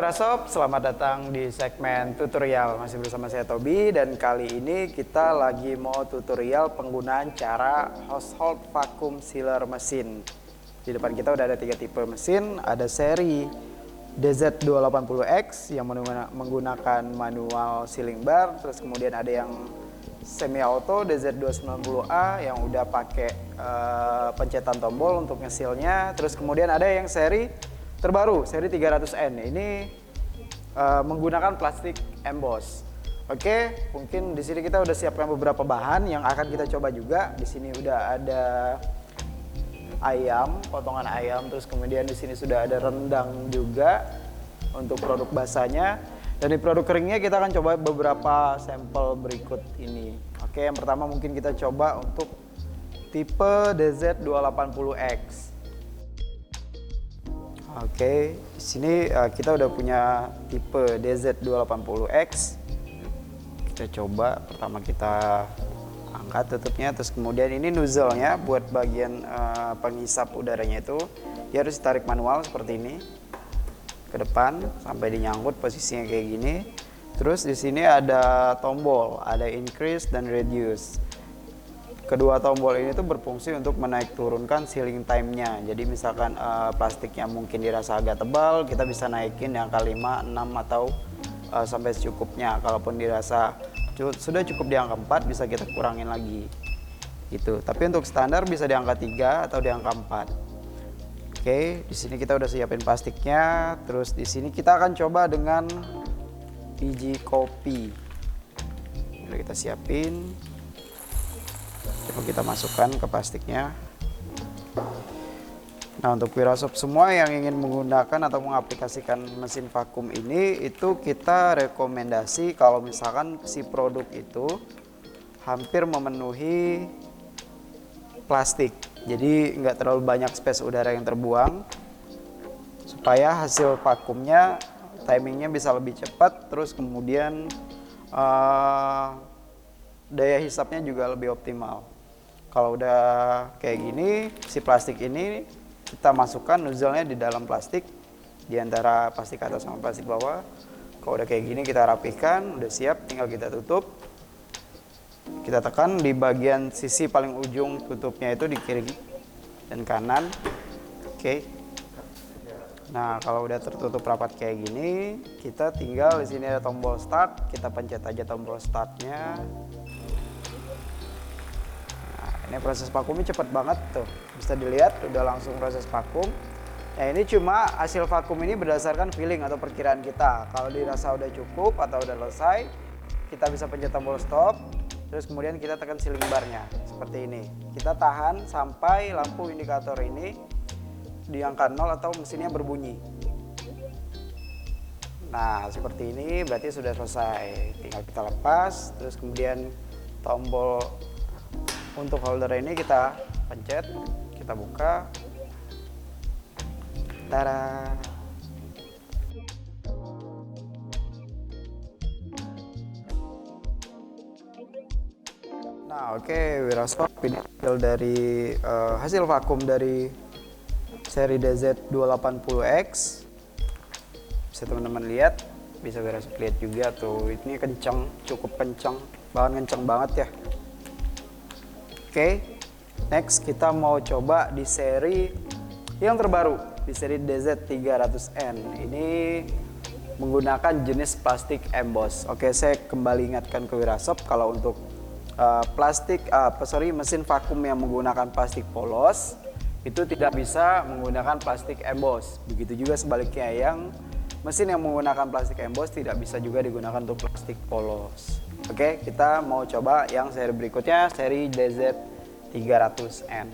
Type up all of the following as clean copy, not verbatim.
Wirasop, selamat datang di segmen tutorial. Masih bersama saya Tobi dan kali ini kita lagi mau tutorial penggunaan cara household vacuum sealer mesin. Di depan kita udah ada 3 tipe mesin, ada seri DZ280X yang menggunakan manual sealing bar, terus kemudian ada yang semi auto DZ290A yang udah pakai pencetan tombol untuk ngesilnya, terus kemudian ada yang seri terbaru, seri 300N. Ini menggunakan plastik emboss. Oke, mungkin di sini kita udah siapkan beberapa bahan yang akan kita coba juga. Di sini udah ada ayam, potongan ayam, terus kemudian di sini sudah ada rendang juga untuk produk basahnya. Dan di produk keringnya kita akan coba beberapa sampel berikut ini. Oke, yang pertama mungkin kita coba untuk tipe DZ280X. Oke, di sini kita udah punya tipe DZ280X. Kita coba, pertama kita angkat tutupnya, terus kemudian ini nozzle-nya buat bagian penghisap udaranya itu dia harus ditarik manual seperti ini ke depan sampai dinyangkut posisinya kayak gini. Terus di sini ada tombol, ada increase dan reduce. Kedua tombol ini tuh berfungsi untuk menaik turunkan sealing time-nya. Jadi misalkan plastiknya mungkin dirasa agak tebal, kita bisa naikin di angka 5, 6 atau sampai secukupnya. Kalaupun dirasa sudah cukup di angka 4, bisa kita kurangin lagi. Gitu. Tapi untuk standar bisa di angka 3 atau di angka 4. Oke, di sini kita udah siapin plastiknya. Terus di sini kita akan coba dengan biji kopi. Udah kita siapin. Coba kita masukkan ke plastiknya. Nah, untuk Wirasop semua yang ingin menggunakan atau mengaplikasikan mesin vakum ini, itu kita rekomendasi kalau misalkan si produk itu hampir memenuhi plastik. Jadi nggak terlalu banyak space udara yang terbuang, supaya hasil vakumnya timingnya bisa lebih cepat, terus kemudian daya hisapnya juga lebih optimal. Kalau udah kayak gini, si plastik ini kita masukkan nozzle-nya di dalam plastik, di antara plastik atas sama plastik bawah. Kalau udah kayak gini kita rapihkan, udah siap, tinggal kita tutup. Kita tekan di bagian sisi paling ujung tutupnya itu di kiri dan kanan. Oke. Nah, kalau udah tertutup rapat kayak gini, kita tinggal di sini ada tombol start, kita pencet aja tombol startnya. Ini proses vakumnya cepat banget tuh, bisa dilihat udah langsung proses vakum. Nah, ini cuma hasil vakum ini berdasarkan feeling atau perkiraan kita. Kalau dirasa udah cukup atau udah selesai, kita bisa pencet tombol stop. Terus kemudian kita tekan sealing barnya seperti ini. Kita tahan sampai lampu indikator ini di angka 0 atau mesinnya berbunyi. Nah, seperti ini berarti sudah selesai. Tinggal kita lepas, terus kemudian tombol untuk holder ini kita pencet, kita buka. Tada! Nah, oke, Wirasop ini hasil dari hasil vakum dari seri DZ280X. Bisa teman-teman lihat, bisa Wirasop lihat juga tuh. Ini kencang, cukup kencang, bahkan kencang banget ya. Oke, next kita mau coba di seri yang terbaru, di seri DZ300N. Ini menggunakan jenis plastik emboss. Oke, saya kembali ingatkan ke Wirasop kalau untuk mesin vakum yang menggunakan plastik polos itu tidak bisa menggunakan plastik emboss. Begitu juga sebaliknya, yang mesin yang menggunakan plastik emboss tidak bisa juga digunakan untuk plastik polos. Oke, kita mau coba yang seri berikutnya, seri DZ300N.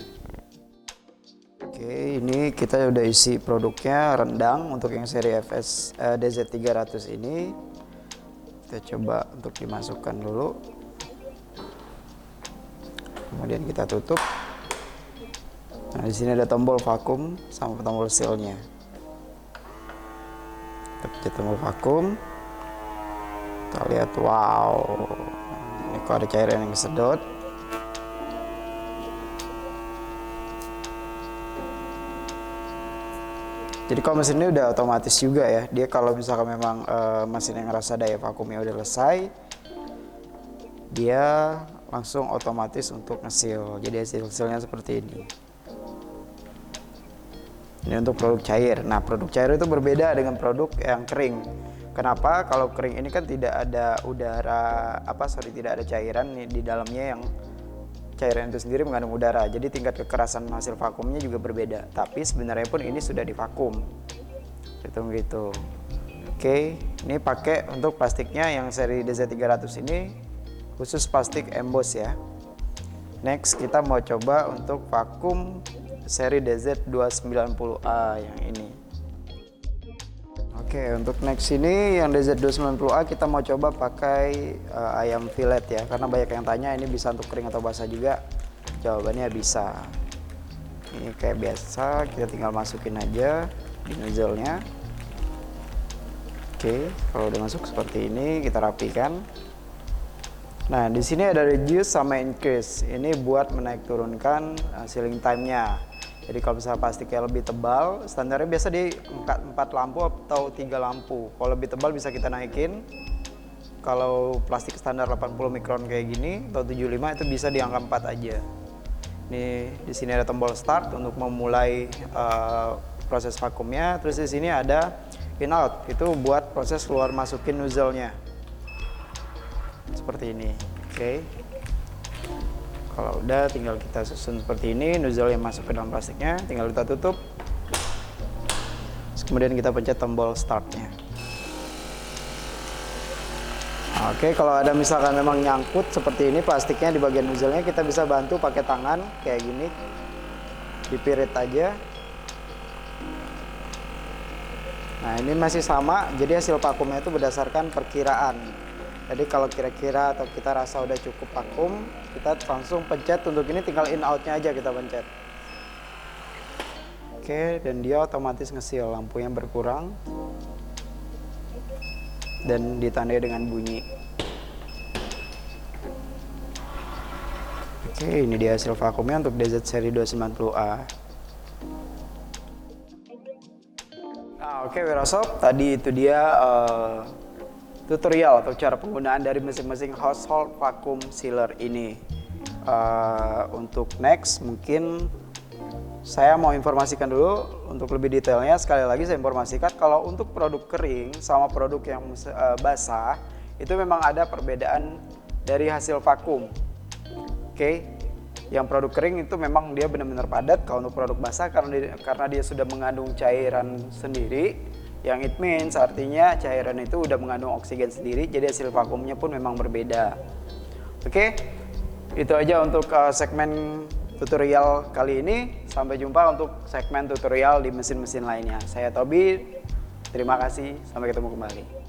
Oke, ini kita udah isi produknya rendang untuk yang seri DZ300 ini. Kita coba untuk dimasukkan dulu. Kemudian kita tutup. Nah, di sini ada tombol vakum sama tombol seal-nya. Kita pencet tombol vakum. Kita lihat, wow, ini kok ada cairan yang kesedot. Jadi kalau mesin ini udah otomatis juga ya, dia kalau misalkan memang mesin yang ngerasa daya vakumnya udah selesai, dia langsung otomatis untuk ngesil. Jadi hasilnya seperti ini. Ini untuk produk cair. Nah, produk cair itu berbeda dengan produk yang kering. Kenapa? Kalau kering ini kan tidak ada udara, tidak ada cairan di dalamnya, yang cairan itu sendiri mengandung udara. Jadi tingkat kekerasan hasil vakumnya juga berbeda. Tapi sebenarnya pun ini sudah divakum. Hitung gitu. Oke, ini pakai untuk plastiknya yang seri DZ300 ini khusus plastik emboss ya. Next kita mau coba untuk vakum seri DZ290A yang ini. Oke, untuk next ini yang DZ290A kita mau coba pakai ayam fillet ya, karena banyak yang tanya ini bisa untuk kering atau basah juga. Jawabannya bisa. Ini kayak biasa, kita tinggal masukin aja di nozzle-nya. Oke, kalau udah masuk seperti ini kita rapikan. Nah, di sini ada reduce sama increase. Ini buat menaik turunkan sealing time-nya. Jadi kalau misalnya plastiknya lebih tebal, standarnya biasa di 4 lampu atau 3 lampu. Kalau lebih tebal bisa kita naikin. Kalau plastik standar 80 mikron kayak gini atau 75 itu bisa di angka 4 aja. Ini di sini ada tombol start untuk memulai proses vakumnya. Terus di sini ada in out, itu buat proses keluar masukin nozzle-nya. Seperti ini. Oke. Kalau udah tinggal kita susun seperti ini, nozzle yang masuk ke dalam plastiknya, tinggal kita tutup. Terus kemudian kita pencet tombol startnya. Oke, kalau ada misalkan memang nyangkut seperti ini plastiknya di bagian nozzle-nya, kita bisa bantu pakai tangan kayak gini. Dipirit aja. Nah, ini masih sama, jadi hasil vakumnya itu berdasarkan perkiraan. Jadi kalau kira-kira atau kita rasa udah cukup vakum, kita langsung pencet untuk ini, tinggal in out-nya aja kita pencet. Oke, dan dia otomatis ngesil, lampunya berkurang dan ditandai dengan bunyi. Oke, ini dia hasil vakumnya untuk DZ seri 290A. Nah, oke Wirasop, tadi itu dia tutorial atau cara penggunaan dari masing-masing household vacuum sealer ini. Untuk next mungkin saya mau informasikan dulu untuk lebih detailnya. Sekali lagi saya informasikan kalau untuk produk kering sama produk yang basah itu memang ada perbedaan dari hasil vakum. Oke, yang produk kering itu memang dia benar-benar padat. Kalau untuk produk basah karena dia sudah mengandung cairan sendiri, yang it means artinya cairan itu udah mengandung oksigen sendiri, jadi hasil vakumnya pun memang berbeda. Oke, itu aja untuk segmen tutorial kali ini. Sampai jumpa untuk segmen tutorial di mesin-mesin lainnya. Saya Tobi, terima kasih, sampai ketemu kembali.